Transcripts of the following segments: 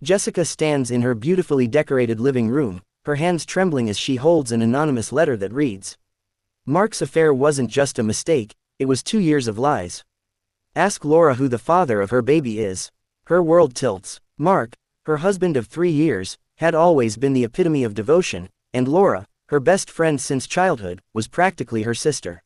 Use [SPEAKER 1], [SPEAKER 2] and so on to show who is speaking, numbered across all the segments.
[SPEAKER 1] Jessica stands in her beautifully decorated living room, her hands trembling as she holds an anonymous letter that reads, "Mark's affair wasn't just a mistake, it was 2 years of lies. Ask Laura who the father of her baby is." Her world tilts. Mark, her husband of 3 years, had always been the epitome of devotion, and Laura, her best friend since childhood, was practically her sister.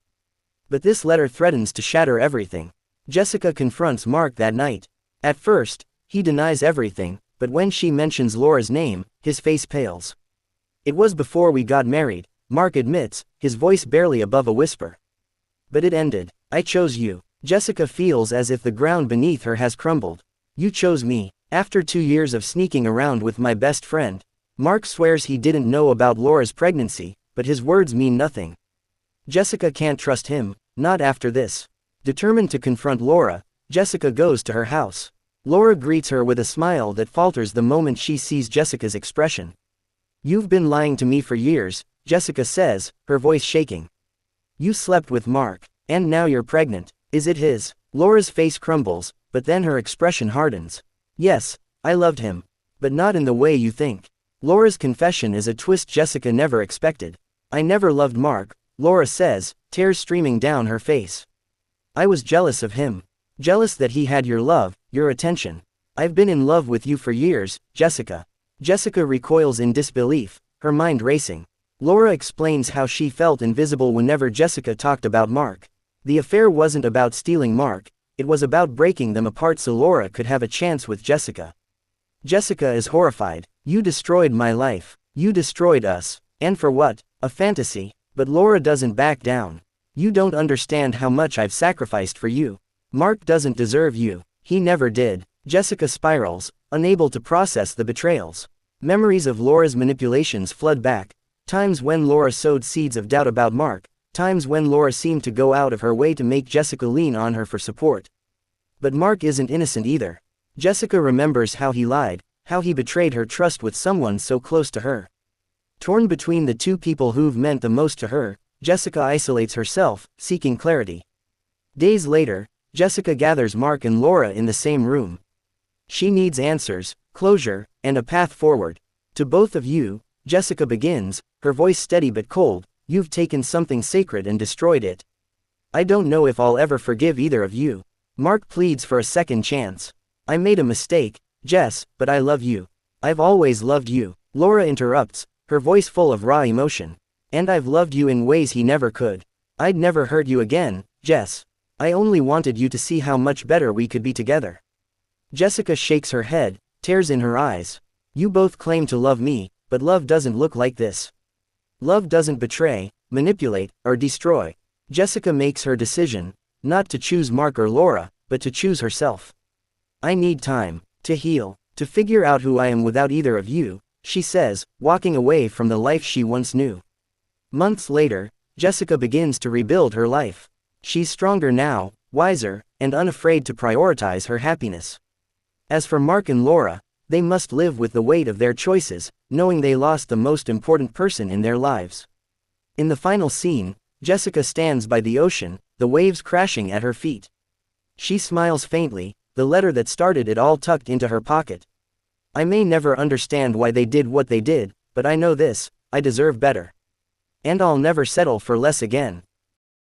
[SPEAKER 1] But this letter threatens to shatter everything. Jessica confronts Mark that night. At first, he denies everything, but when she mentions Laura's name, his face pales. "It was before we got married," Mark admits, his voice barely above a whisper. "But it ended. I chose you." Jessica feels as if the ground beneath her has crumbled. "You chose me, after 2 years of sneaking around with my best friend." Mark swears he didn't know about Laura's pregnancy, but his words mean nothing. Jessica can't trust him, not after this. Determined to confront Laura, Jessica goes to her house. Laura greets her with a smile that falters the moment she sees Jessica's expression. "You've been lying to me for years," Jessica says, her voice shaking. "You slept with Mark, and now you're pregnant. Is it his?" Laura's face crumbles, but then her expression hardens. "Yes, I loved him. But not in the way you think." Laura's confession is a twist Jessica never expected. "I never loved Mark," Laura says, tears streaming down her face. "I was jealous of him. Jealous that he had your love, your attention. I've been in love with you for years, Jessica." Jessica recoils in disbelief, her mind racing. Laura explains how she felt invisible whenever Jessica talked about Mark. The affair wasn't about stealing Mark, it was about breaking them apart so Laura could have a chance with Jessica. Jessica is horrified. "You destroyed my life. You destroyed us. And for what? A fantasy." But Laura doesn't back down. "You don't understand how much I've sacrificed for you. Mark doesn't deserve you. He never did." Jessica spirals, unable to process the betrayals. Memories of Laura's manipulations flood back. Times when Laura sowed seeds of doubt about Mark. Times when Laura seemed to go out of her way to make Jessica lean on her for support. But Mark isn't innocent either. Jessica remembers how he lied, how he betrayed her trust with someone so close to her. Torn between the two people who've meant the most to her, Jessica isolates herself, seeking clarity. Days later, Jessica gathers Mark and Laura in the same room. She needs answers, closure, and a path forward. "To both of you," Jessica begins, her voice steady but cold, "you've taken something sacred and destroyed it. I don't know if I'll ever forgive either of you." Mark pleads for a second chance. "I made a mistake, Jess, but I love you. I've always loved you." Laura interrupts, her voice full of raw emotion. "And I've loved you in ways he never could. I'd never hurt you again, Jess. I only wanted you to see how much better we could be together." Jessica shakes her head, tears in her eyes. "You both claim to love me, but love doesn't look like this. Love doesn't betray, manipulate, or destroy." Jessica makes her decision, not to choose Mark or Laura, but to choose herself. "I need time to heal, to figure out who I am without either of you," she says, walking away from the life she once knew. Months later, Jessica begins to rebuild her life. She's stronger now, wiser, and unafraid to prioritize her happiness. As for Mark and Laura, they must live with the weight of their choices, knowing they lost the most important person in their lives. In the final scene, Jessica stands by the ocean, the waves crashing at her feet. She smiles faintly, the letter that started it all tucked into her pocket. "I may never understand why they did what they did, but I know this, I deserve better. And I'll never settle for less again."